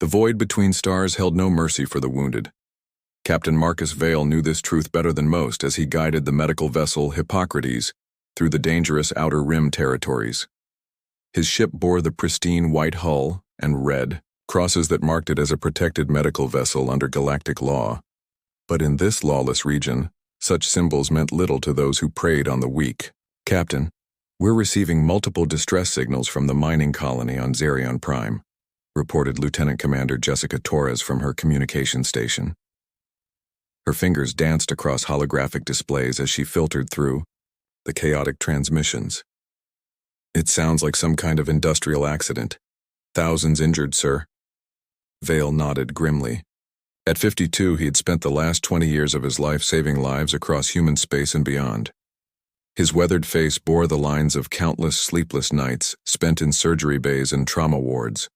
The void between stars held no mercy for the wounded. Captain Marcus Vale knew this truth better than most as he guided the medical vessel Hippocrates through the dangerous Outer Rim territories. His ship bore the pristine white hull and red crosses that marked it as a protected medical vessel under galactic law. But in this lawless region, such symbols meant little to those who preyed on the weak. "Captain, we're receiving multiple distress signals from the mining colony on Xerion Prime," reported Lieutenant Commander Jessica Torres from her communication station. Her fingers danced across holographic displays as she filtered through the chaotic transmissions. "It sounds like some kind of industrial accident. Thousands injured, sir." Vale nodded grimly. At 52, he had spent the last 20 years of his life saving lives across human space and beyond. His weathered face bore the lines of countless sleepless nights spent in surgery bays and trauma wards.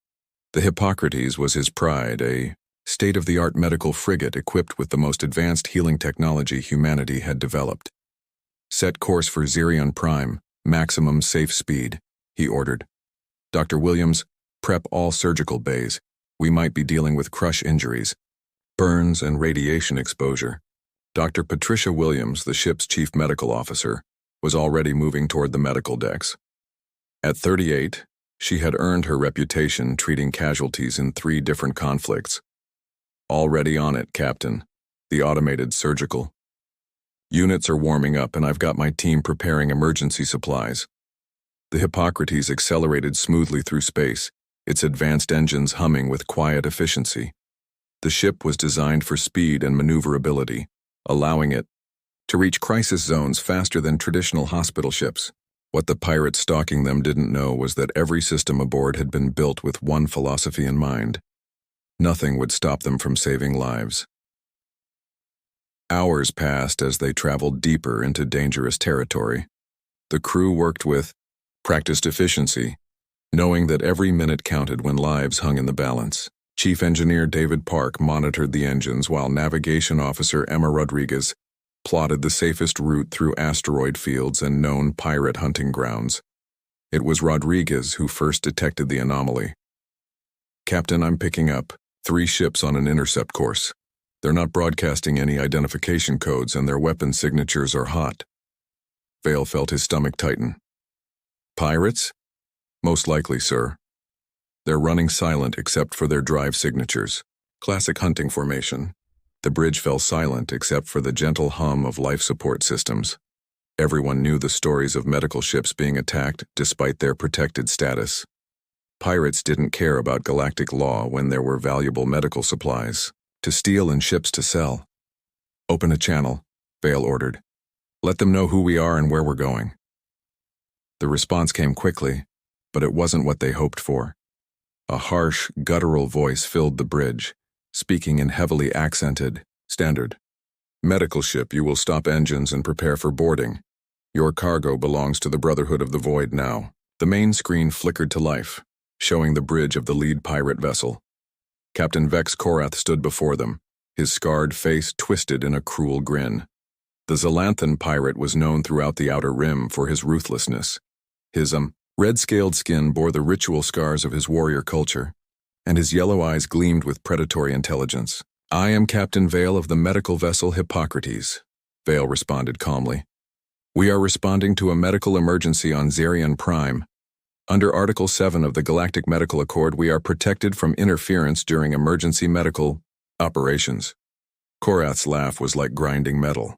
The Hippocrates was his pride, a state-of-the-art medical frigate equipped with the most advanced healing technology humanity had developed. "Set course for Xerion Prime, maximum safe speed," he ordered. "Dr. Williams, prep all surgical bays. We might be dealing with crush injuries, burns, and radiation exposure." Dr. Patricia Williams, the ship's chief medical officer, was already moving toward the medical decks. At 38, she had earned her reputation treating casualties in 3 different conflicts. "Already on it, Captain. The automated surgical units are warming up, and I've got my team preparing emergency supplies." The Hippocrates accelerated smoothly through space, its advanced engines humming with quiet efficiency. The ship was designed for speed and maneuverability, allowing it to reach crisis zones faster than traditional hospital ships. What the pirates stalking them didn't know was that every system aboard had been built with one philosophy in mind: nothing would stop them from saving lives. Hours passed as they traveled deeper into dangerous territory. The crew worked with practiced efficiency, knowing that every minute counted when lives hung in the balance. Chief Engineer David Park monitored the engines while Navigation Officer Emma Rodriguez plotted the safest route through asteroid fields and known pirate hunting grounds. It was Rodriguez who first detected the anomaly. "Captain, I'm picking up 3 ships on an intercept course. They're not broadcasting any identification codes and their weapon signatures are hot." Vale felt his stomach tighten. "Pirates?" "Most likely, sir. They're running silent except for their drive signatures. Classic hunting formation." The bridge fell silent except for the gentle hum of life support systems. Everyone knew the stories of medical ships being attacked despite their protected status. Pirates didn't care about galactic law when there were valuable medical supplies to steal and ships to sell. "Open a channel," Vale ordered. "Let them know who we are and where we're going." The response came quickly, but it wasn't what they hoped for. A harsh, guttural voice filled the bridge, speaking in heavily accented standard. "Medical ship, you will stop engines and prepare for boarding. Your cargo belongs to the Brotherhood of the Void now." The main screen flickered to life, showing the bridge of the lead pirate vessel. Captain Vex Korath stood before them, his scarred face twisted in a cruel grin. The Xalanthan pirate was known throughout the Outer Rim for his ruthlessness. His red-scaled skin bore the ritual scars of his warrior culture, and his yellow eyes gleamed with predatory intelligence. "I am Captain Vale of the medical vessel Hippocrates," Vale responded calmly. "We are responding to a medical emergency on Xerion Prime. Under Article 7 of the Galactic Medical Accord, we are protected from interference during emergency medical operations." Korath's laugh was like grinding metal.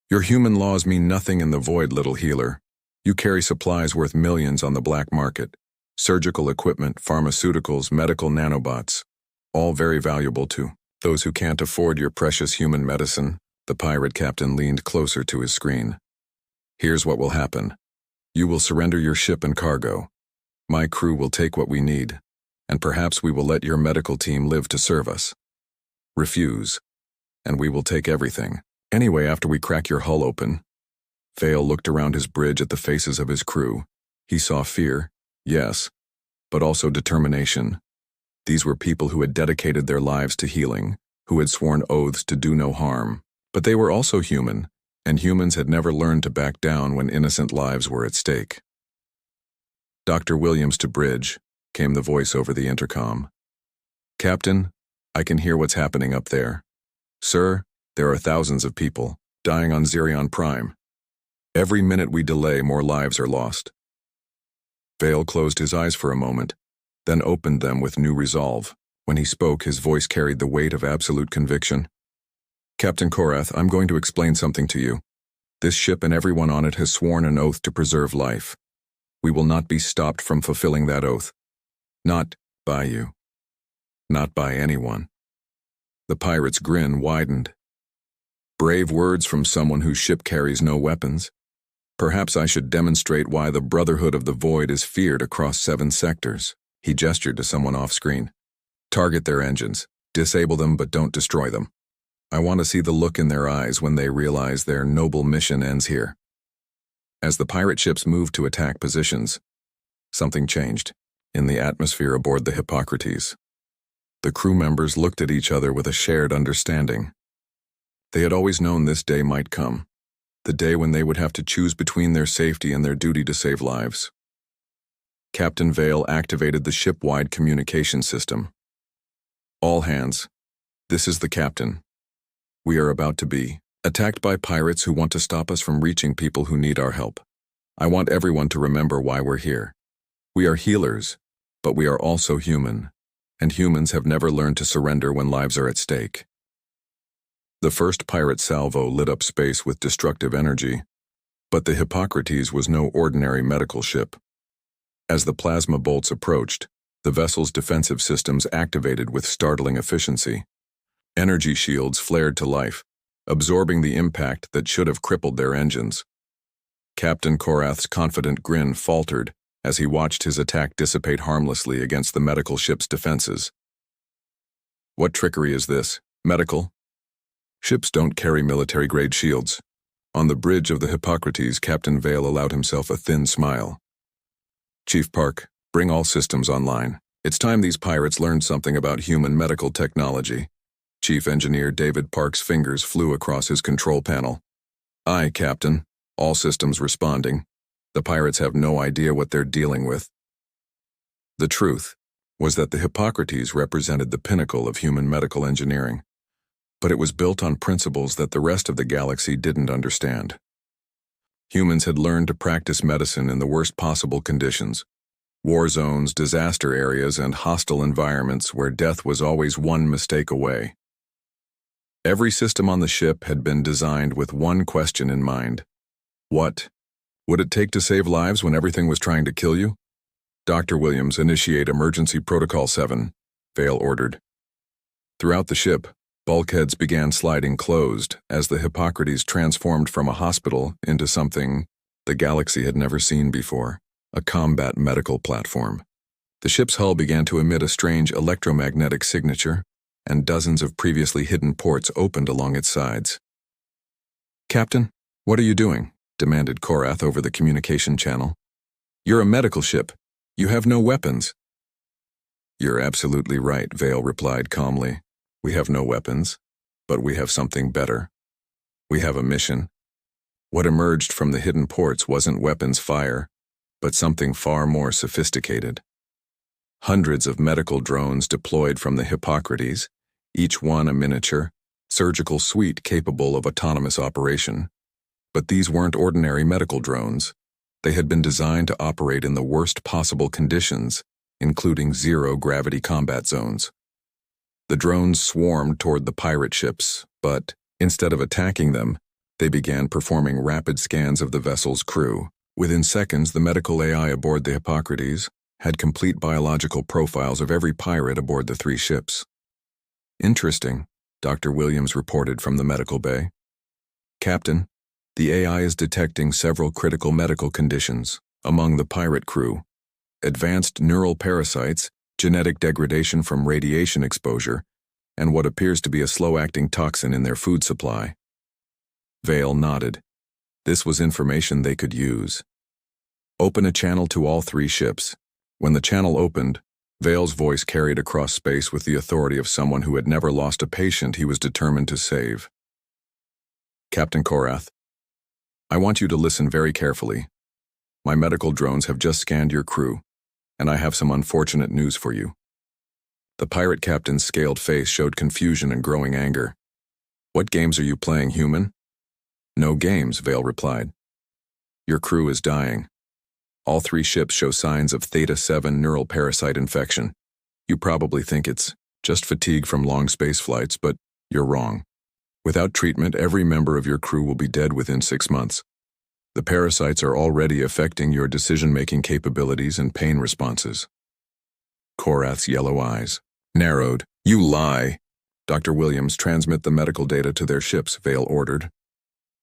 "Your human laws mean nothing in the void, little healer. You carry supplies worth millions on the black market. Surgical equipment, pharmaceuticals, medical nanobots. All very valuable to those who can't afford your precious human medicine." The pirate captain leaned closer to his screen. "Here's what will happen. You will surrender your ship and cargo. My crew will take what we need, and perhaps we will let your medical team live to serve us. Refuse, and we will take everything. Anyway, after we crack your hull open." Vale looked around his bridge at the faces of his crew. He saw fear, yes, but also determination. These were people who had dedicated their lives to healing, who had sworn oaths to do no harm. But they were also human, and humans had never learned to back down when innocent lives were at stake. "Dr. Williams to bridge," came the voice over the intercom. Captain, I can hear what's happening up there. Sir, there are thousands of people dying on Zirion Prime. Every minute we delay, more lives are lost. Vale closed his eyes for a moment, then opened them with new resolve. When he spoke, his voice carried the weight of absolute conviction. Captain Korath, I'm going to explain something to you. This ship and everyone on it has sworn an oath to preserve life. We will not be stopped from fulfilling that oath. Not by you. Not by anyone. The pirate's grin widened. Brave words from someone whose ship carries no weapons. Perhaps I should demonstrate why the Brotherhood of the Void is feared across 7 sectors. He gestured to someone off-screen. Target their engines. Disable them, but don't destroy them. I want to see the look in their eyes when they realize their noble mission ends here. As the pirate ships moved to attack positions, something changed in the atmosphere aboard the Hippocrates. The crew members looked at each other with a shared understanding. They had always known this day might come, the day when they would have to choose between their safety and their duty to save lives. Captain Vale activated the ship-wide communication system. All hands, this is the captain. We are about to be attacked by pirates who want to stop us from reaching people who need our help. I want everyone to remember why we're here. We are healers, but we are also human, and humans have never learned to surrender when lives are at stake. The first pirate salvo lit up space with destructive energy, but the Hippocrates was no ordinary medical ship. As the plasma bolts approached, the vessel's defensive systems activated with startling efficiency. Energy shields flared to life, absorbing the impact that should have crippled their engines. Captain Korath's confident grin faltered as he watched his attack dissipate harmlessly against the medical ship's defenses. What trickery is this? Medical? Ships don't carry military-grade shields. On the bridge of the Hippocrates, Captain Vale allowed himself a thin smile. Chief Park, bring all systems online. It's time these pirates learned something about human medical technology. Chief Engineer David Park's fingers flew across his control panel. Aye, Captain. All systems responding. The pirates have no idea what they're dealing with. The truth was that the Hippocrates represented the pinnacle of human medical engineering, but it was built on principles that the rest of the galaxy didn't understand. Humans had learned to practice medicine in the worst possible conditions: war zones, disaster areas, and hostile environments where death was always one mistake away. Every system on the ship had been designed with one question in mind. What would it take to save lives when everything was trying to kill you? Dr. Williams, initiate Emergency Protocol 7, Vale ordered. Throughout the ship, bulkheads began sliding closed as the Hippocrates transformed from a hospital into something the galaxy had never seen before, a combat medical platform. The ship's hull began to emit a strange electromagnetic signature, and dozens of previously hidden ports opened along its sides. Captain, what are you doing? Demanded Korath over the communication channel. You're a medical ship. You have no weapons. You're absolutely right, Vale replied calmly. We have no weapons, but we have something better. We have a mission. What emerged from the hidden ports wasn't weapons fire, but something far more sophisticated. Hundreds of medical drones deployed from the Hippocrates, each one a miniature, surgical suite capable of autonomous operation. But these weren't ordinary medical drones. They had been designed to operate in the worst possible conditions, including zero-gravity combat zones. The drones swarmed toward the pirate ships, but instead of attacking them, they began performing rapid scans of the vessel's crew. Within seconds, the medical AI aboard the Hippocrates had complete biological profiles of every pirate aboard the 3 ships. Interesting, Dr. Williams reported from the medical bay. Captain, the AI is detecting several critical medical conditions among the pirate crew: advanced neural parasites, genetic degradation from radiation exposure, and what appears to be a slow-acting toxin in their food supply. Vale nodded. This was information they could use. Open a channel to all 3 ships. When the channel opened, Vale's voice carried across space with the authority of someone who had never lost a patient he was determined to save. Captain Korath, I want you to listen very carefully. My medical drones have just scanned your crew, and I have some unfortunate news for you. The pirate captain's scaled face showed confusion and growing anger. "What games are you playing, human?" "No games," Vale replied. "Your crew is dying. All 3 ships show signs of Theta-7 neural parasite infection. You probably think it's just fatigue from long space flights, but you're wrong. Without treatment, every member of your crew will be dead within 6 months. The parasites are already affecting your decision-making capabilities and pain responses." Korath's yellow eyes narrowed. "You lie!" "Dr. Williams, transmit the medical data to their ships," Vale ordered.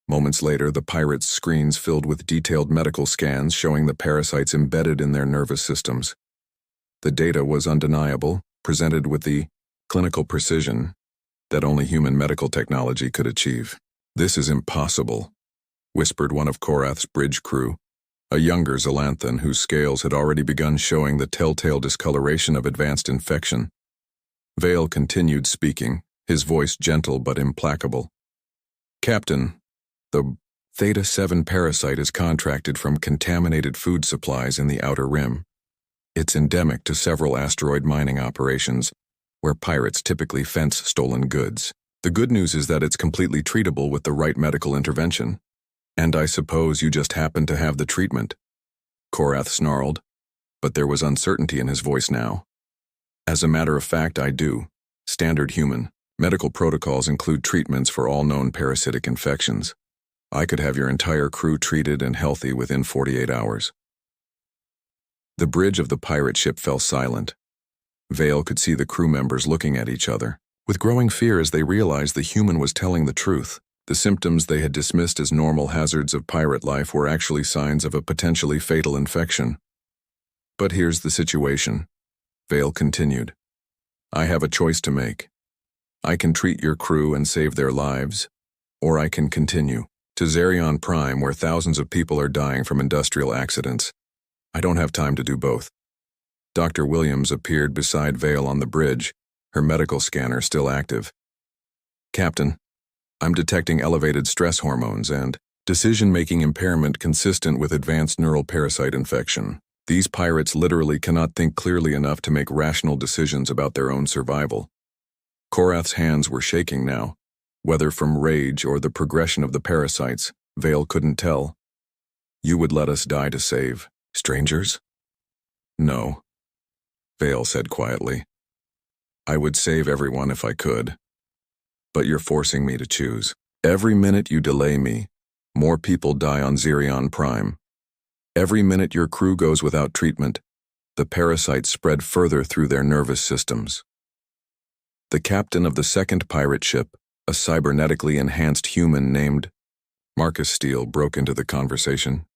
Moments later, the pirates' screens filled with detailed medical scans showing the parasites embedded in their nervous systems. The data was undeniable, presented with the clinical precision that only human medical technology could achieve. "This is impossible," whispered one of Korath's bridge crew, a younger Xylanthan whose scales had already begun showing the telltale discoloration of advanced infection. Vale continued speaking, his voice gentle but implacable. "Captain, the Theta-7 parasite is contracted from contaminated food supplies in the Outer Rim. It's endemic to several asteroid mining operations, where pirates typically fence stolen goods. The good news is that it's completely treatable with the right medical intervention. And I suppose you just happen to have the treatment," Korath snarled, but there was uncertainty in his voice now. "As a matter of fact, I do. Standard human. Medical protocols include treatments for all known parasitic infections. I could have your entire crew treated and healthy within 48 hours. The bridge of the pirate ship fell silent. Vale could see the crew members looking at each other, with growing fear as they realized the human was telling the truth. The symptoms they had dismissed as normal hazards of pirate life were actually signs of a potentially fatal infection. "But here's the situation," Vale continued. "I have a choice to make. I can treat your crew and save their lives, or I can continue to Xerion Prime, where thousands of people are dying from industrial accidents. I don't have time to do both." Dr. Williams appeared beside Vale on the bridge, her medical scanner still active. "Captain, I'm detecting elevated stress hormones and decision-making impairment consistent with advanced neural parasite infection. These pirates literally cannot think clearly enough to make rational decisions about their own survival." Korath's hands were shaking now. Whether from rage or the progression of the parasites, Vale couldn't tell. "You would let us die to save strangers?" "No," Vale said quietly. "I would save everyone if I could. But you're forcing me to choose. Every minute you delay me, more people die on Xerion Prime. Every minute your crew goes without treatment, the parasites spread further through their nervous systems." The captain of the second pirate ship, a cybernetically enhanced human named Marcus Steele, broke into the conversation.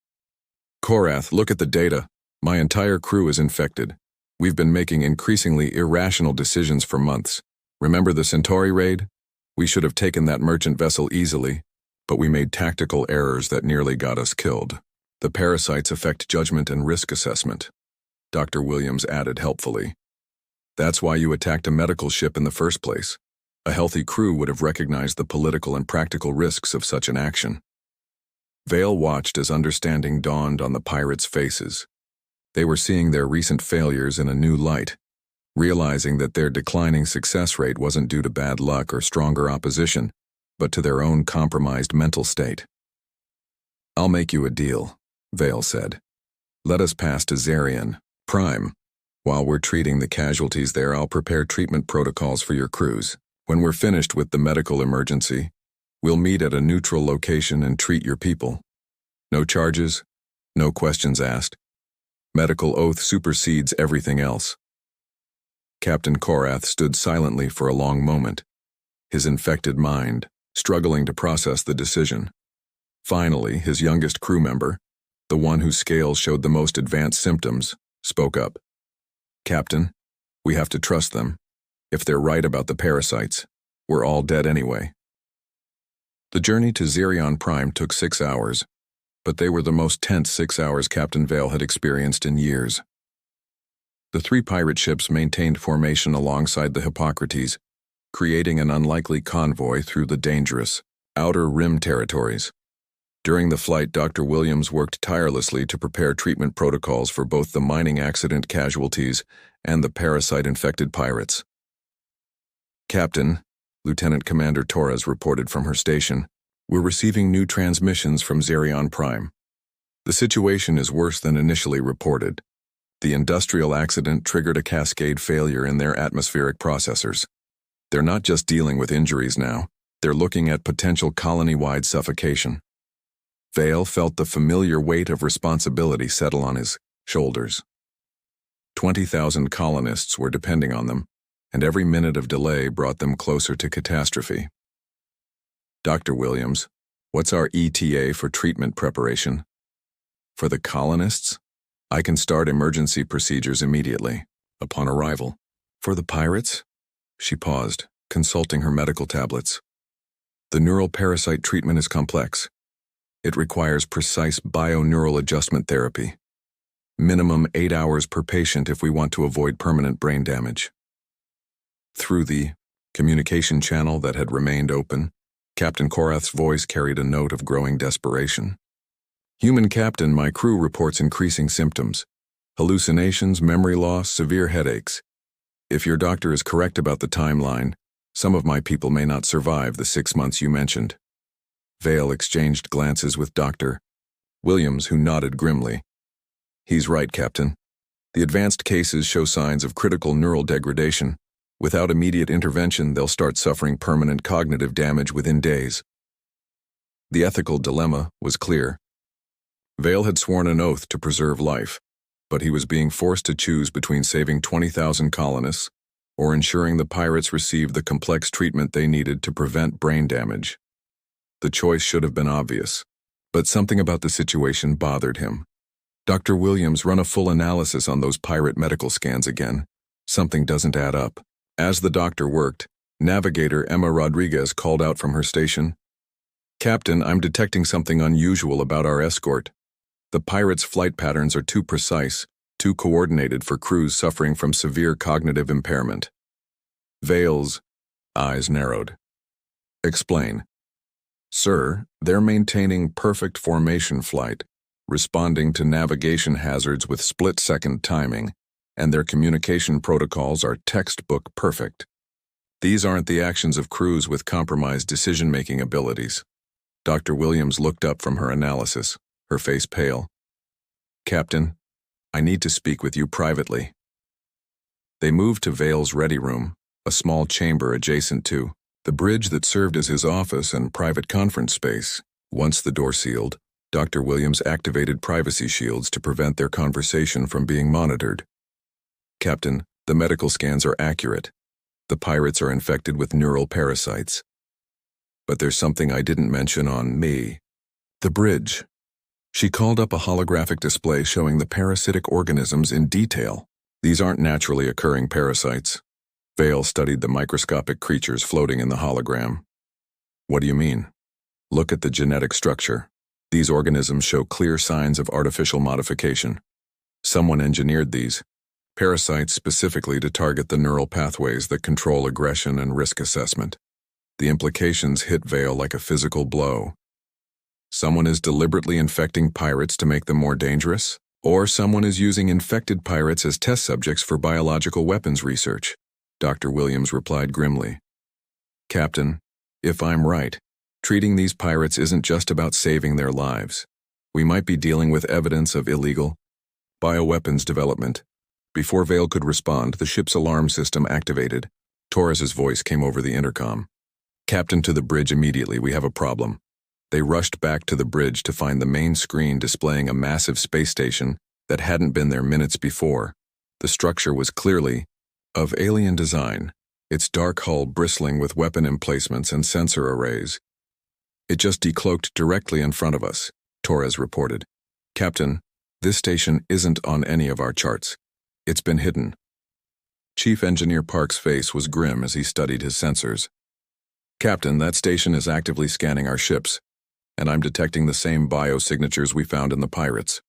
"Korath, look at the data. My entire crew is infected. We've been making increasingly irrational decisions for months. Remember the Centauri raid? We should have taken that merchant vessel easily, but we made tactical errors that nearly got us killed. The parasites affect judgment and risk assessment," Dr. Williams added helpfully. "That's why you attacked a medical ship in the first place. A healthy crew would have recognized the political and practical risks of such an action." Vale watched as understanding dawned on the pirates' faces. They were seeing their recent failures in a new light, realizing that their declining success rate wasn't due to bad luck or stronger opposition, but to their own compromised mental state. "I'll make you a deal," Vale said. "Let us pass to Xerion Prime. While we're treating the casualties there, I'll prepare treatment protocols for your crews. When we're finished with the medical emergency, we'll meet at a neutral location and treat your people. No charges, no questions asked. Medical oath supersedes everything else." Captain Korath stood silently for a long moment, his infected mind struggling to process the decision. Finally, his youngest crew member, the one whose scales showed the most advanced symptoms, spoke up. "Captain, we have to trust them. If they're right about the parasites, we're all dead anyway." The journey to Xerion Prime took 6 hours, but they were the most tense 6 hours Captain Vale had experienced in years. The 3 pirate ships maintained formation alongside the Hippocrates, creating an unlikely convoy through the dangerous Outer Rim territories. During the flight, Dr. Williams worked tirelessly to prepare treatment protocols for both the mining accident casualties and the parasite-infected pirates. Captain, Lieutenant Commander Torres reported from her station, we're receiving new transmissions from Xerion Prime. The situation is worse than initially reported. The industrial accident triggered a cascade failure in their atmospheric processors. They're not just dealing with injuries now, they're looking at potential colony-wide suffocation. Vale felt the familiar weight of responsibility settle on his shoulders. 20,000 colonists were depending on them, and every minute of delay brought them closer to catastrophe. Dr. Williams, what's our ETA for treatment preparation? For the colonists? I can start emergency procedures immediately, upon arrival. For the pirates? She paused, consulting her medical tablets. The neural parasite treatment is complex. It requires precise bio-neural adjustment therapy. Minimum 8 hours per patient if we want to avoid permanent brain damage. Through the communication channel that had remained open, Captain Korath's voice carried a note of growing desperation. Human Captain, my crew reports increasing symptoms. Hallucinations, memory loss, severe headaches. If your doctor is correct about the timeline, some of my people may not survive the 6 months you mentioned. Vale exchanged glances with Dr. Williams, who nodded grimly. He's right, Captain. The advanced cases show signs of critical neural degradation. Without immediate intervention, they'll start suffering permanent cognitive damage within days. The ethical dilemma was clear. Vale had sworn an oath to preserve life, but he was being forced to choose between saving 20,000 colonists or ensuring the pirates received the complex treatment they needed to prevent brain damage. The choice should have been obvious, but something about the situation bothered him. Dr. Williams, run a full analysis on those pirate medical scans again. Something doesn't add up. As the doctor worked, navigator Emma Rodriguez called out from her station. Captain, I'm detecting something unusual about our escort. The pirates' flight patterns are too precise, too coordinated for crews suffering from severe cognitive impairment. Vale's eyes narrowed. Explain. Sir, they're maintaining perfect formation flight, responding to navigation hazards with split-second timing, and their communication protocols are textbook perfect. These aren't the actions of crews with compromised decision-making abilities. Dr. Williams looked up from her analysis, her face pale. Captain, I need to speak with you privately. They moved to Vale's ready room, a small chamber adjacent to the bridge that served as his office and private conference space. Once the door sealed, Dr. Williams activated privacy shields to prevent their conversation from being monitored. Captain, the medical scans are accurate. The pirates are infected with neural parasites. But there's something I didn't mention on me. The bridge. She called up a holographic display showing the parasitic organisms in detail. These aren't naturally occurring parasites. Vale studied the microscopic creatures floating in the hologram. What do you mean? Look at the genetic structure. These organisms show clear signs of artificial modification. Someone engineered these parasites specifically to target the neural pathways that control aggression and risk assessment. The implications hit Vale like a physical blow. Someone is deliberately infecting pirates to make them more dangerous, or someone is using infected pirates as test subjects for biological weapons research, Dr. Williams replied grimly. Captain, if I'm right, treating these pirates isn't just about saving their lives. We might be dealing with evidence of illegal bioweapons development. Before Vale could respond, the ship's alarm system activated. Torres's voice came over the intercom. Captain, to the bridge immediately, we have a problem. They rushed back to the bridge to find the main screen displaying a massive space station that hadn't been there minutes before. The structure was clearly of alien design, its dark hull bristling with weapon emplacements and sensor arrays. It just decloaked directly in front of us, Torres reported. Captain, this station isn't on any of our charts. It's been hidden. Chief Engineer Park's face was grim as he studied his sensors. Captain, that station is actively scanning our ships, and I'm detecting the same biosignatures we found in the pirates.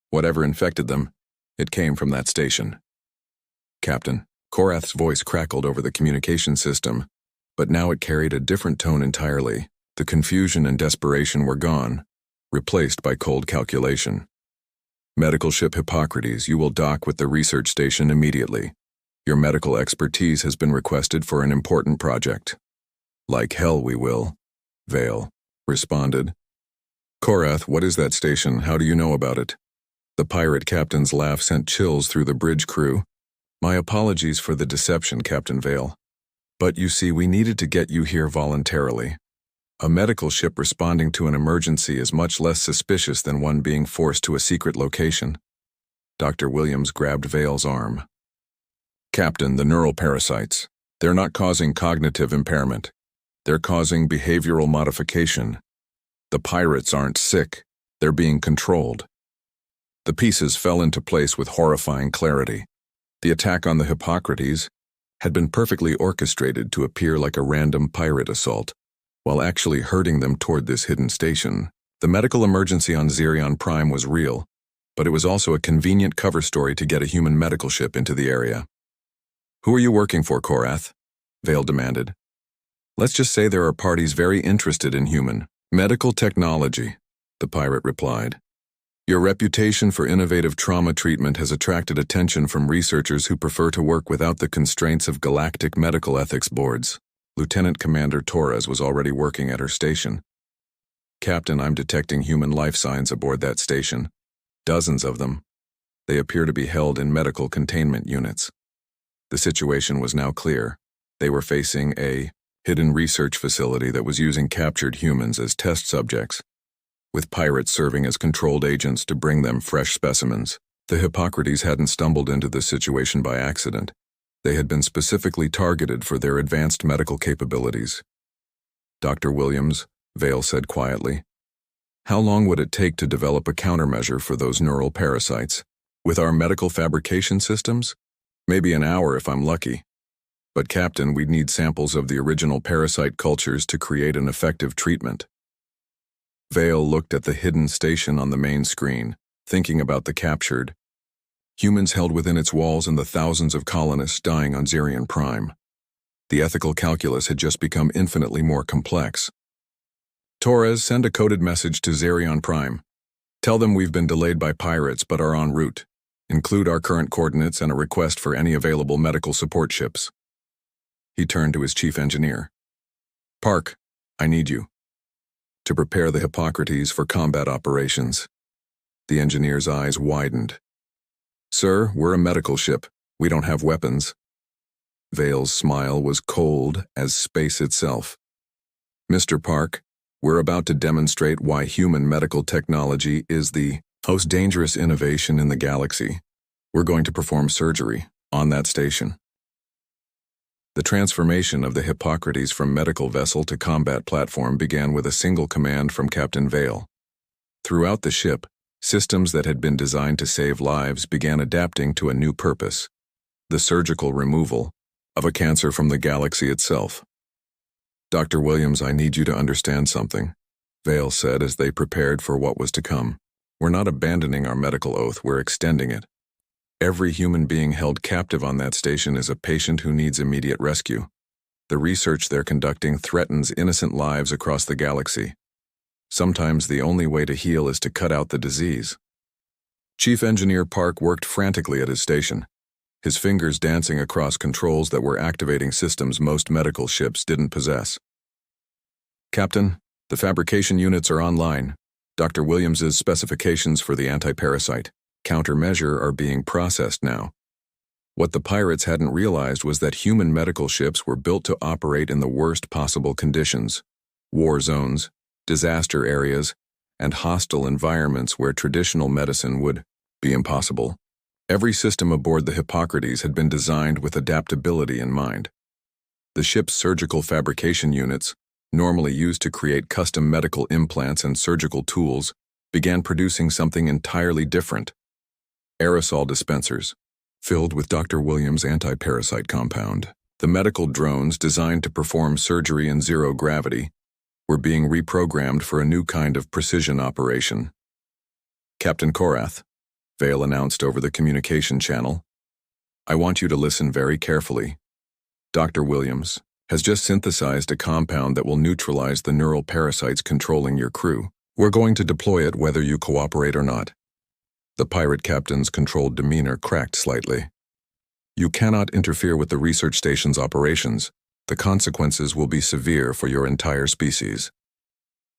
Whatever infected them, it came from that station. Captain, Korath's voice crackled over the communication system, but now it carried a different tone entirely. The confusion and desperation were gone, replaced by cold calculation. Medical ship Hippocrates, you will dock with the research station immediately. Your medical expertise has been requested for an important project. Like hell we will, Vale responded. Korath, what is that station? How do you know about it? The pirate captain's laugh sent chills through the bridge crew. My apologies for the deception, Captain Vale. But you see, we needed to get you here voluntarily. A medical ship responding to an emergency is much less suspicious than one being forced to a secret location. Dr. Williams grabbed Vale's arm. Captain, the neural parasites. They're not causing cognitive impairment. They're causing behavioral modification. The pirates aren't sick. They're being controlled. The pieces fell into place with horrifying clarity. The attack on the Hippocrates had been perfectly orchestrated to appear like a random pirate assault, while actually herding them toward this hidden station. The medical emergency on Xerion Prime was real, but it was also a convenient cover story to get a human medical ship into the area. Who are you working for, Korath? Vale demanded. Let's just say there are parties very interested in human medical technology, the pirate replied. Your reputation for innovative trauma treatment has attracted attention from researchers who prefer to work without the constraints of galactic medical ethics boards. Lieutenant Commander Torres was already working at her station. Captain, I'm detecting human life signs aboard that station. Dozens of them. They appear to be held in medical containment units. The situation was now clear. They were facing a hidden research facility that was using captured humans as test subjects, with pirates serving as controlled agents to bring them fresh specimens. The Hippocrates hadn't stumbled into this situation by accident. They had been specifically targeted for their advanced medical capabilities. Dr. Williams, Vale said quietly, how long would it take to develop a countermeasure for those neural parasites? With our medical fabrication systems? Maybe an hour if I'm lucky. But Captain, we'd need samples of the original parasite cultures to create an effective treatment. Vale looked at the hidden station on the main screen, thinking about the captured humans held within its walls and the thousands of colonists dying on Xerion Prime. The ethical calculus had just become infinitely more complex. Torres, send a coded message to Xerion Prime. Tell them we've been delayed by pirates but are en route. Include our current coordinates and a request for any available medical support ships. He turned to his chief engineer. Park, I need you to prepare the Hippocrates for combat operations. The engineer's eyes widened. Sir, we're a medical ship. We don't have weapons. Vale's smile was cold as space itself. Mr. Park, we're about to demonstrate why human medical technology is the most dangerous innovation in the galaxy. We're going to perform surgery on that station. The transformation of the Hippocrates from medical vessel to combat platform began with a single command from Captain Vale. Throughout the ship, systems that had been designed to save lives began adapting to a new purpose: the surgical removal of a cancer from the galaxy itself. Dr. Williams, I need you to understand something, Vale said as they prepared for what was to come. We're not abandoning our medical oath, we're extending it. Every human being held captive on that station is a patient who needs immediate rescue. The research they're conducting threatens innocent lives across the galaxy. Sometimes the only way to heal is to cut out the disease. Chief Engineer Park worked frantically at his station, his fingers dancing across controls that were activating systems most medical ships didn't possess. Captain, the fabrication units are online. Dr. Williams's specifications for the anti-parasite countermeasure are being processed now. What the pirates hadn't realized was that human medical ships were built to operate in the worst possible conditions: war zones, disaster areas, and hostile environments where traditional medicine would be impossible. Every system aboard the Hippocrates had been designed with adaptability in mind. The ship's surgical fabrication units, normally used to create custom medical implants and surgical tools, began producing something entirely different: aerosol dispensers, filled with Dr. Williams' anti-parasite compound. The medical drones designed to perform surgery in zero gravity were being reprogrammed for a new kind of precision operation. Captain Korath, Vale announced over the communication channel, I want you to listen very carefully. Dr. Williams has just synthesized a compound that will neutralize the neural parasites controlling your crew. We're going to deploy it whether you cooperate or not. The pirate captain's controlled demeanor cracked slightly. You cannot interfere with the research station's operations. The consequences will be severe for your entire species.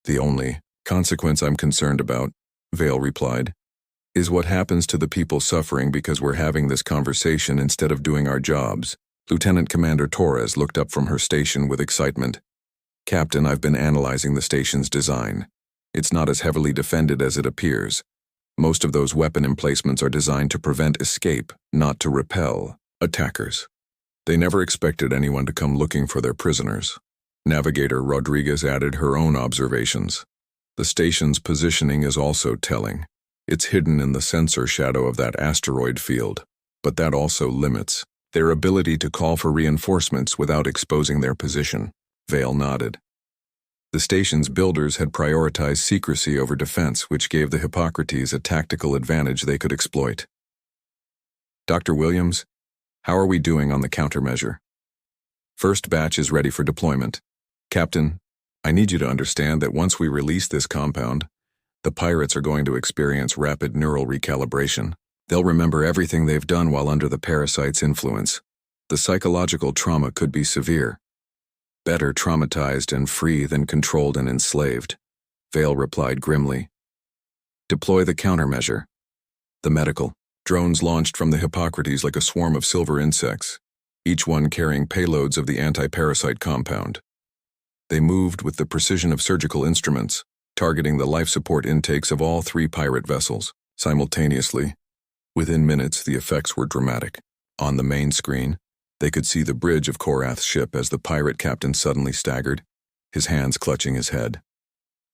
The only consequence I'm concerned about, Vale replied, is what happens to the people suffering because we're having this conversation instead of doing our jobs. Lieutenant Commander Torres looked up from her station with excitement. Captain, I've been analyzing the station's design. It's not as heavily defended as it appears. Most of those weapon emplacements are designed to prevent escape, not to repel attackers. They never expected anyone to come looking for their prisoners. Navigator Rodriguez added her own observations. The station's positioning is also telling. It's hidden in the sensor shadow of that asteroid field, but that also limits their ability to call for reinforcements without exposing their position. Vale nodded. The station's builders had prioritized secrecy over defense, which gave the Hippocrates a tactical advantage they could exploit. Dr. Williams, how are we doing on the countermeasure? First batch is ready for deployment. Captain, I need you to understand that once we release this compound, the pirates are going to experience rapid neural recalibration. They'll remember everything they've done while under the parasite's influence. The psychological trauma could be severe. Better traumatized and free than controlled and enslaved, Vale replied grimly. Deploy the countermeasure. The medical drones launched from the Hippocrates like a swarm of silver insects, each one carrying payloads of the anti-parasite compound. They moved with the precision of surgical instruments, targeting the life support intakes of all 3 pirate vessels simultaneously. Within minutes, the effects were dramatic. On the main screen, they could see the bridge of Korath's ship as the pirate captain suddenly staggered, his hands clutching his head.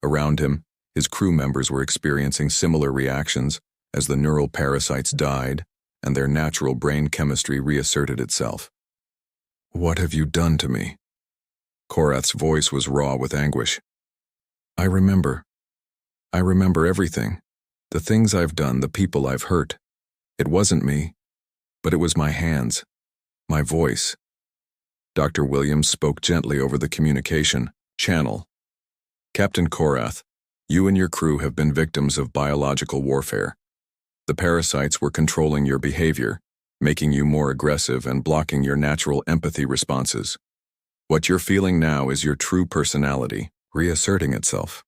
Around him, his crew members were experiencing similar reactions as the neural parasites died and their natural brain chemistry reasserted itself. What have you done to me? Korath's voice was raw with anguish. I remember everything. The things I've done, the people I've hurt. It wasn't me, but it was my hands, my voice. Dr. Williams spoke gently over the communication channel. Captain Korath, you and your crew have been victims of biological warfare. The parasites were controlling your behavior, making you more aggressive and blocking your natural empathy responses. What you're feeling now is your true personality, reasserting itself.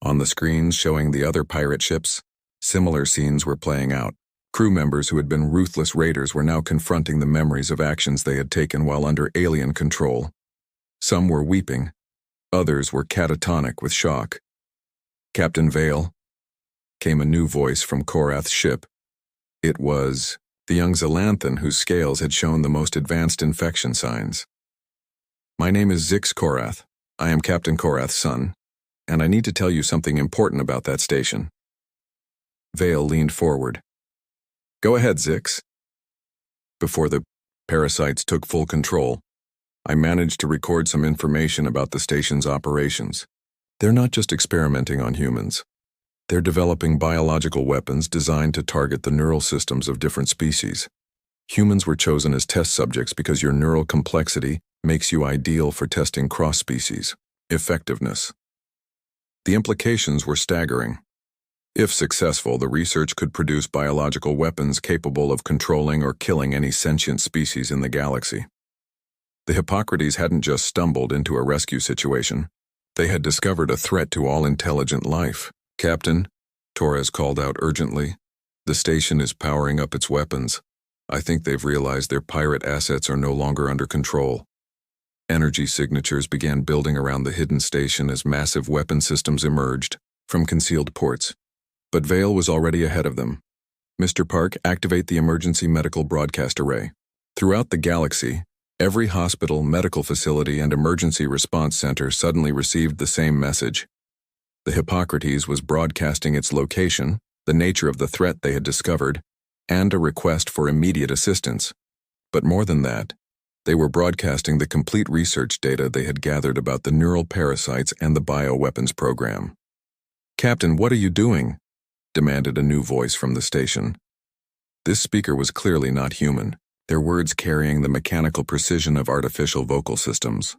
On the screens showing the other pirate ships, similar scenes were playing out. Crew members who had been ruthless raiders were now confronting the memories of actions they had taken while under alien control. Some were weeping, others were catatonic with shock. Captain Vale, came a new voice from Korath's ship. It was the young Xylanthan whose scales had shown the most advanced infection signs. My name is Zix Korath. I am Captain Korath's son, and I need to tell you something important about that station. Vale leaned forward. Go ahead, Zix. Before the parasites took full control, I managed to record some information about the station's operations. They're not just experimenting on humans. They're developing biological weapons designed to target the neural systems of different species. Humans were chosen as test subjects because your neural complexity makes you ideal for testing cross-species effectiveness. The implications were staggering. If successful, the research could produce biological weapons capable of controlling or killing any sentient species in the galaxy. The Hippocrates hadn't just stumbled into a rescue situation. They had discovered a threat to all intelligent life. Captain, Torres called out urgently, the station is powering up its weapons. I think they've realized their pirate assets are no longer under control. Energy signatures began building around the hidden station as massive weapon systems emerged from concealed ports. But Vale was already ahead of them. Mr. Park, activate the emergency medical broadcast array. Throughout the galaxy, every hospital, medical facility, and emergency response center suddenly received the same message. The Hippocrates was broadcasting its location, the nature of the threat they had discovered, and a request for immediate assistance. But more than that, they were broadcasting the complete research data they had gathered about the neural parasites and the bioweapons program. Captain, what are you doing? Demanded a new voice from the station. This speaker was clearly not human, their words carrying the mechanical precision of artificial vocal systems.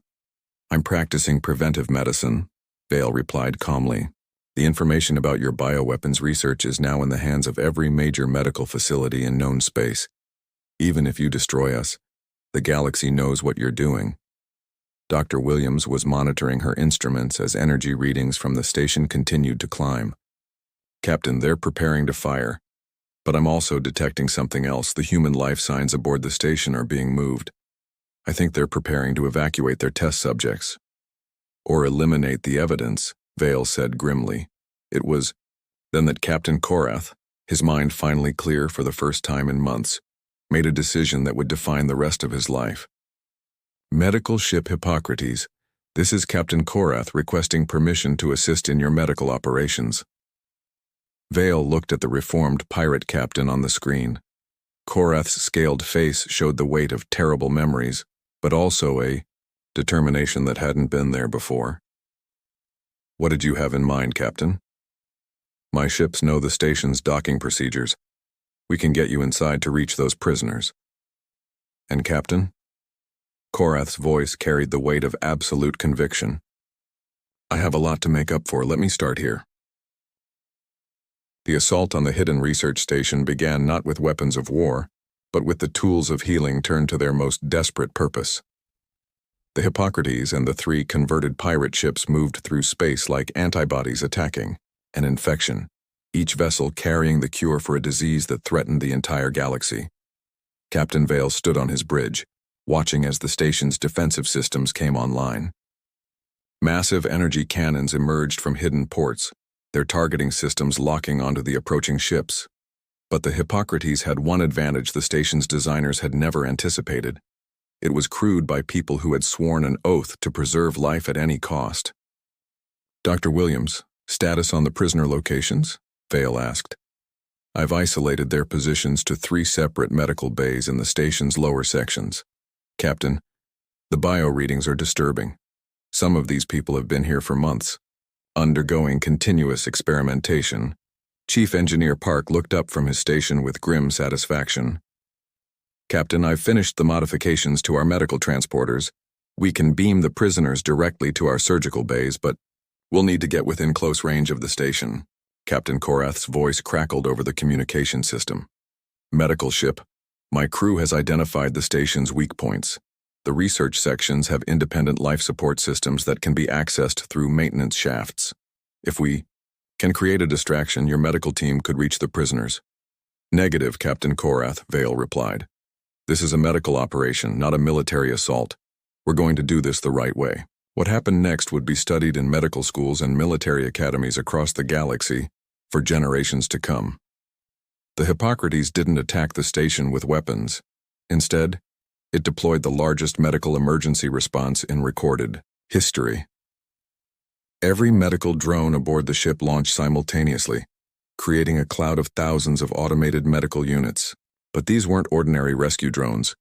I'm practicing preventive medicine, Vale replied calmly. The information about your bioweapons research is now in the hands of every major medical facility in known space. Even if you destroy us, the galaxy knows what you're doing. Dr. Williams was monitoring her instruments as energy readings from the station continued to climb. Captain, they're preparing to fire. But I'm also detecting something else. The human life signs aboard the station are being moved. I think they're preparing to evacuate their test subjects. Or eliminate the evidence, Vale said grimly. It was then that Captain Korath, his mind finally clear for the first time in months, made a decision that would define the rest of his life. Medical ship Hippocrates, this is Captain Korath requesting permission to assist in your medical operations. Vale looked at the reformed pirate captain on the screen. Korath's scaled face showed the weight of terrible memories, but also a determination that hadn't been there before. What did you have in mind, Captain? My ships know the station's docking procedures. We can get you inside to reach those prisoners. And Captain? Korath's voice carried the weight of absolute conviction. I have a lot to make up for. Let me start here. The assault on the hidden research station began not with weapons of war, but with the tools of healing turned to their most desperate purpose. The Hippocrates and the 3 converted pirate ships moved through space like antibodies attacking an infection, each vessel carrying the cure for a disease that threatened the entire galaxy. Captain Vale stood on his bridge, watching as the station's defensive systems came online. Massive energy cannons emerged from hidden ports, their targeting systems locking onto the approaching ships. But the Hippocrates had one advantage the station's designers had never anticipated. It was crewed by people who had sworn an oath to preserve life at any cost. Dr. Williams, status on the prisoner locations? Vale asked. I've isolated their positions to 3 separate medical bays in the station's lower sections. Captain, the bio readings are disturbing. Some of these people have been here for months, undergoing continuous experimentation. Chief Engineer Park looked up from his station with grim satisfaction. Captain, I've finished the modifications to our medical transporters. We can beam the prisoners directly to our surgical bays, but we'll need to get within close range of the station. Captain Korath's voice crackled over the communication system. Medical ship, my crew has identified the station's weak points. The research sections have independent life support systems that can be accessed through maintenance shafts. If we can create a distraction, your medical team could reach the prisoners. Negative, Captain Korath, Vale replied. This is a medical operation, not a military assault. We're going to do this the right way. What happened next would be studied in medical schools and military academies across the galaxy for generations to come. The Hippocrates didn't attack the station with weapons. Instead, it deployed the largest medical emergency response in recorded history. Every medical drone aboard the ship launched simultaneously, creating a cloud of thousands of automated medical units. But these weren't ordinary rescue drones.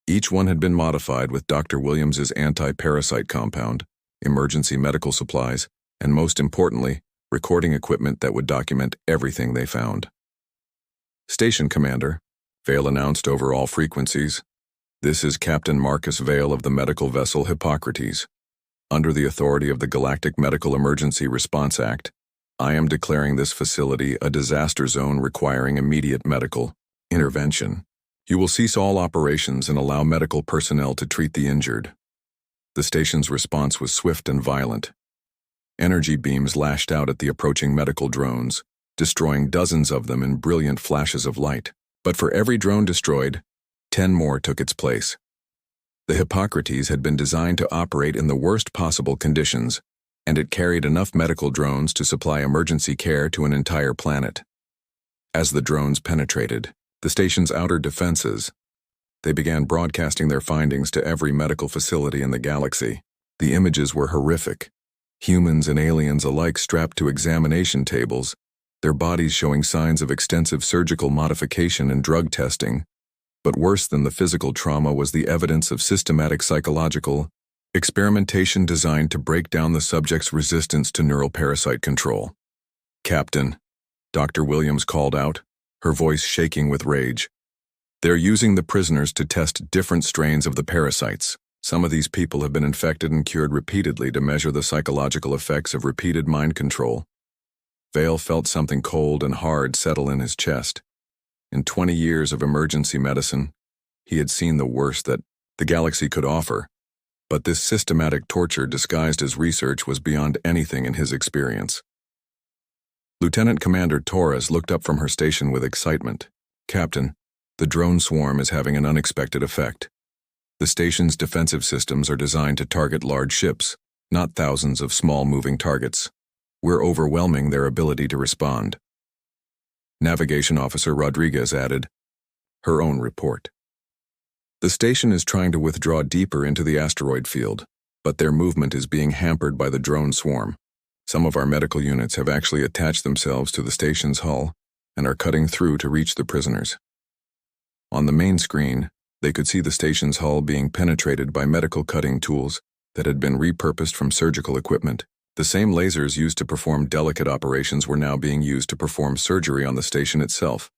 Each one had been modified with Dr. Williams's anti-parasite compound, emergency medical supplies, and most importantly, recording equipment that would document everything they found. Station Commander, Vale announced over all frequencies. This is Captain Marcus Vale of the medical vessel Hippocrates. Under the authority of the Galactic Medical Emergency Response Act, I am declaring this facility a disaster zone requiring immediate medical intervention. You will cease all operations and allow medical personnel to treat the injured. The station's response was swift and violent. Energy beams lashed out at the approaching medical drones, destroying dozens of them in brilliant flashes of light. But for every drone destroyed, 10 more took its place. The Hippocrates had been designed to operate in the worst possible conditions, and it carried enough medical drones to supply emergency care to an entire planet. As the drones penetrated the station's outer defenses, they began broadcasting their findings to every medical facility in the galaxy. The images were horrific. Humans and aliens alike strapped to examination tables, their bodies showing signs of extensive surgical modification and drug testing. But worse than the physical trauma was the evidence of systematic psychological experimentation designed to break down the subject's resistance to neural parasite control. Captain, Dr. Williams called out, her voice shaking with rage. They're using the prisoners to test different strains of the parasites. Some of these people have been infected and cured repeatedly to measure the psychological effects of repeated mind control. Vale felt something cold and hard settle in his chest. In 20 years of emergency medicine, He had seen the worst that the galaxy could offer, but this systematic torture disguised as research was beyond anything in his experience. Lieutenant Commander Torres looked up from her station with excitement. "Captain, the drone swarm is having an unexpected effect. The station's defensive systems are designed to target large ships, not thousands of small moving targets. We're overwhelming their ability to respond." Navigation Officer Rodriguez added her own report. "The station is trying to withdraw deeper into the asteroid field, but their movement is being hampered by the drone swarm. Some of our medical units have actually attached themselves to the station's hull and are cutting through to reach the prisoners." On the main screen, they could see the station's hull being penetrated by medical cutting tools that had been repurposed from surgical equipment. The same lasers used to perform delicate operations were now being used to perform surgery on the station itself,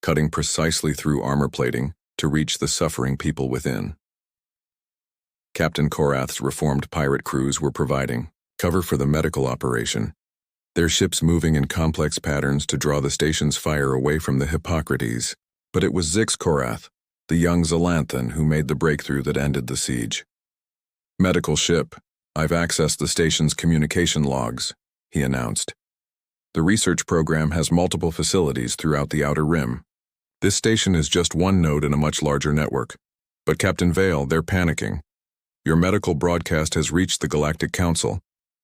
cutting precisely through armor plating to reach the suffering people within. Captain Korath's reformed pirate crews were providing cover for the medical operation, their ships moving in complex patterns to draw the station's fire away from the Hippocrates. But it was Zix Korath, the young Xylanthan, who made the breakthrough that ended the siege. "Medical ship, I've accessed the station's communication logs," he announced. "The research program has multiple facilities throughout the Outer Rim. This station is just one node in a much larger network. But Captain Vale, they're panicking. Your medical broadcast has reached the Galactic Council.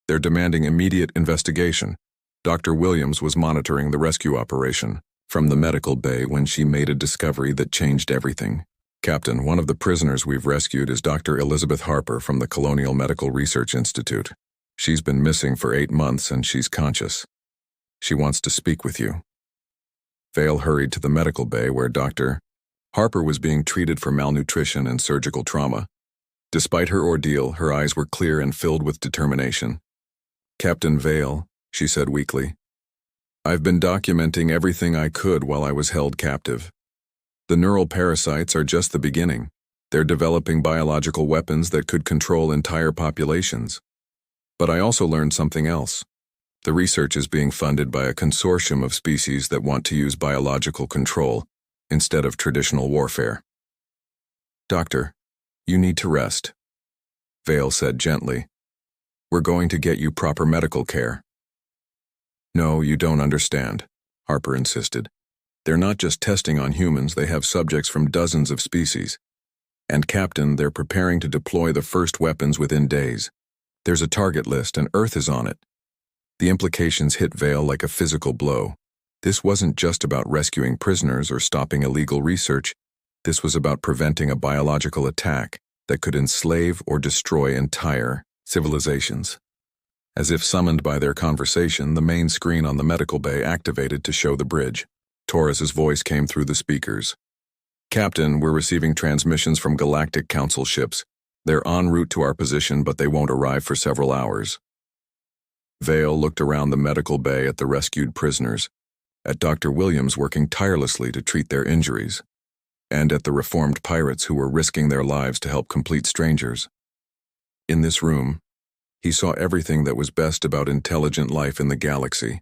They're demanding immediate investigation. Dr. Williams was monitoring the rescue operation from the medical bay when she made a discovery that changed everything. Captain, one of the prisoners we've rescued is Dr. Elizabeth Harper from the Colonial Medical Research Institute. She's been missing for 8 months and she's conscious. She wants to speak with you." Vale hurried to the medical bay where Dr. Harper was being treated for malnutrition and surgical trauma. Despite her ordeal, her eyes were clear and filled with determination. "Captain Vale," she said weakly, "I've been documenting everything I could while I was held captive. The neural parasites are just the beginning. They're developing biological weapons that could control entire populations. But I also learned something else. The research is being funded by a consortium of species that want to use biological control instead of traditional warfare." "Doctor, you need to rest," Vale said gently. "We're going to get you proper medical care." "No, you don't understand," Harper insisted. "They're not just testing on humans, they have subjects from dozens of species. And Captain, they're preparing to deploy the first weapons within days. There's a target list and Earth is on it." The implications hit Vale like a physical blow. This wasn't just about rescuing prisoners or stopping illegal research. This was about preventing a biological attack that could enslave or destroy entire civilizations. As if summoned by their conversation, the main screen on the medical bay activated to show the bridge. Torres's voice came through the speakers. "Captain, we're receiving transmissions from Galactic Council ships. They're en route to our position, but they won't arrive for several hours." Vale looked around the medical bay at the rescued prisoners, at Dr. Williams working tirelessly to treat their injuries, and at the reformed pirates who were risking their lives to help complete strangers. In this room, he saw everything that was best about intelligent life in the galaxy: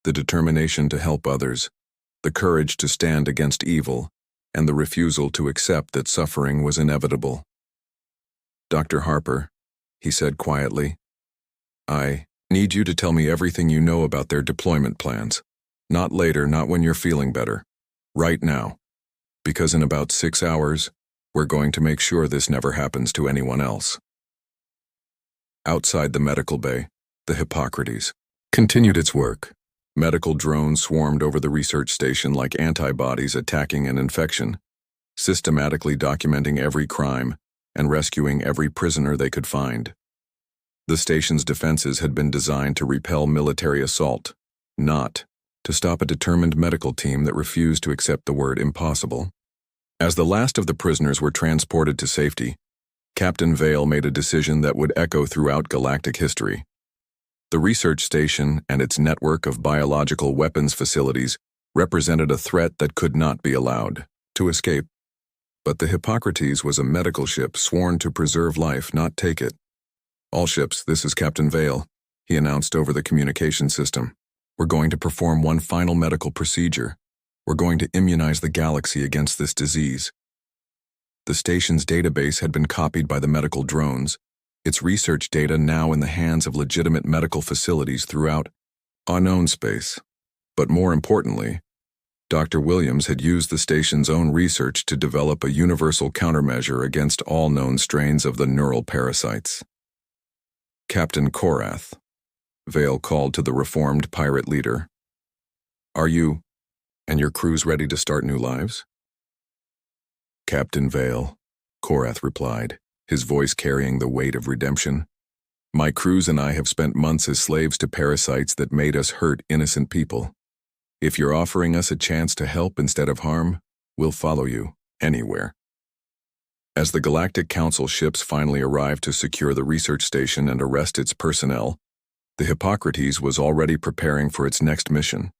the determination to help others, the courage to stand against evil, and the refusal to accept that suffering was inevitable. "Dr. Harper," he said quietly, "I need you to tell me everything you know about their deployment plans. Not later, not when you're feeling better. Right now. Because in about 6 hours, we're going to make sure this never happens to anyone else." Outside the medical bay, the Hippocrates continued its work. Medical drones swarmed over the research station like antibodies attacking an infection, systematically documenting every crime and rescuing every prisoner they could find. The station's defenses had been designed to repel military assault, not to stop a determined medical team that refused to accept the word impossible. As the last of the prisoners were transported to safety, Captain Vale made a decision that would echo throughout galactic history. The research station and its network of biological weapons facilities represented a threat that could not be allowed to escape. But the Hippocrates was a medical ship sworn to preserve life, not take it. "All ships, this is Captain Vale," he announced over the communication system. "We're going to perform one final medical procedure. We're going to immunize the galaxy against this disease." The station's database had been copied by the medical drones, its research data now in the hands of legitimate medical facilities throughout unknown space. But more importantly, Dr. Williams had used the station's own research to develop a universal countermeasure against all known strains of the neural parasites. Captain Korath, Vale called to the reformed pirate leader. Are you and your crews ready to start new lives? Captain Vale, Korath replied, his voice carrying the weight of redemption. My crews and I have spent months as slaves to parasites that made us hurt innocent people. If you're offering us a chance to help instead of harm, we'll follow you, anywhere. As the Galactic Council ships finally arrived to secure the research station and arrest its personnel, the Hippocrates was already preparing for its next mission.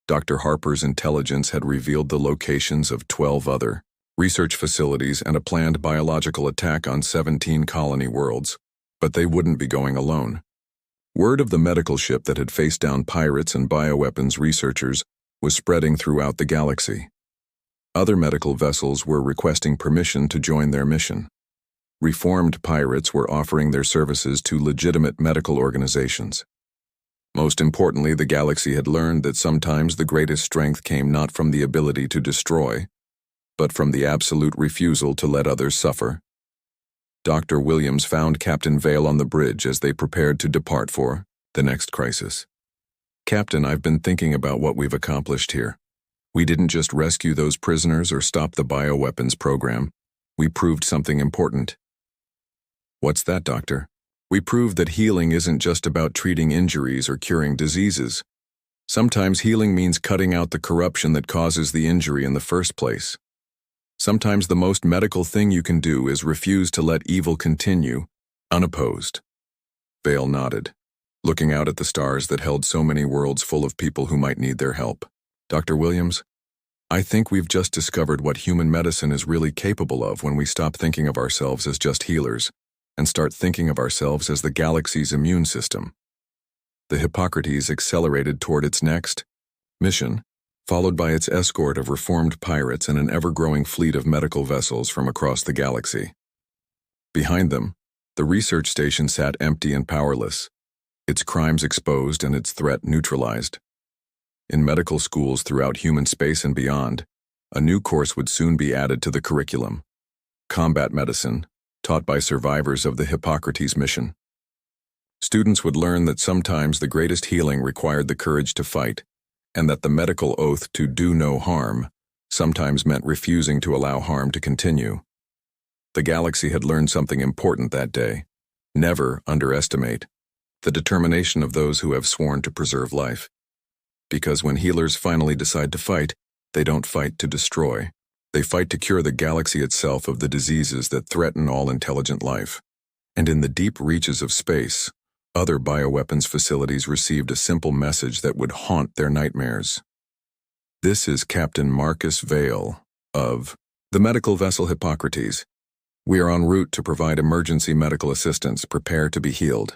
Dr. Harper's intelligence had revealed the locations of 12 other research facilities and a planned biological attack on 17 colony worlds, but they wouldn't be going alone. Word of the medical ship that had faced down pirates and bioweapons researchers was spreading throughout the galaxy. Other medical vessels were requesting permission to join their mission. Reformed pirates were offering their services to legitimate medical organizations. Most importantly, the galaxy had learned that sometimes the greatest strength came not from the ability to destroy, but from the absolute refusal to let others suffer. Dr. Williams found Captain Vale on the bridge as they prepared to depart for the next crisis. Captain, I've been thinking about what we've accomplished here. We didn't just rescue those prisoners or stop the bioweapons program. We proved something important. What's that, Doctor? We proved that healing isn't just about treating injuries or curing diseases. Sometimes healing means cutting out the corruption that causes the injury in the first place. Sometimes the most medical thing you can do is refuse to let evil continue, unopposed. Vale nodded, looking out at the stars that held so many worlds full of people who might need their help. Dr. Williams, I think we've just discovered what human medicine is really capable of when we stop thinking of ourselves as just healers and start thinking of ourselves as the galaxy's immune system. The Hippocrates accelerated toward its next mission, followed by its escort of reformed pirates and an ever-growing fleet of medical vessels from across the galaxy. Behind them, the research station sat empty and powerless, its crimes exposed and its threat neutralized. In medical schools throughout human space and beyond, a new course would soon be added to the curriculum: combat medicine, taught by survivors of the Hippocrates mission. Students would learn that sometimes the greatest healing required the courage to fight, and that the medical oath to do no harm sometimes meant refusing to allow harm to continue. The galaxy had learned something important that day. Never underestimate the determination of those who have sworn to preserve life. Because when healers finally decide to fight, they don't fight to destroy. They fight to cure the galaxy itself of the diseases that threaten all intelligent life. And in the deep reaches of space, other bioweapons facilities received a simple message that would haunt their nightmares. This is Captain Marcus Vale of the medical vessel Hippocrates. We are en route to provide emergency medical assistance. Prepare to be healed.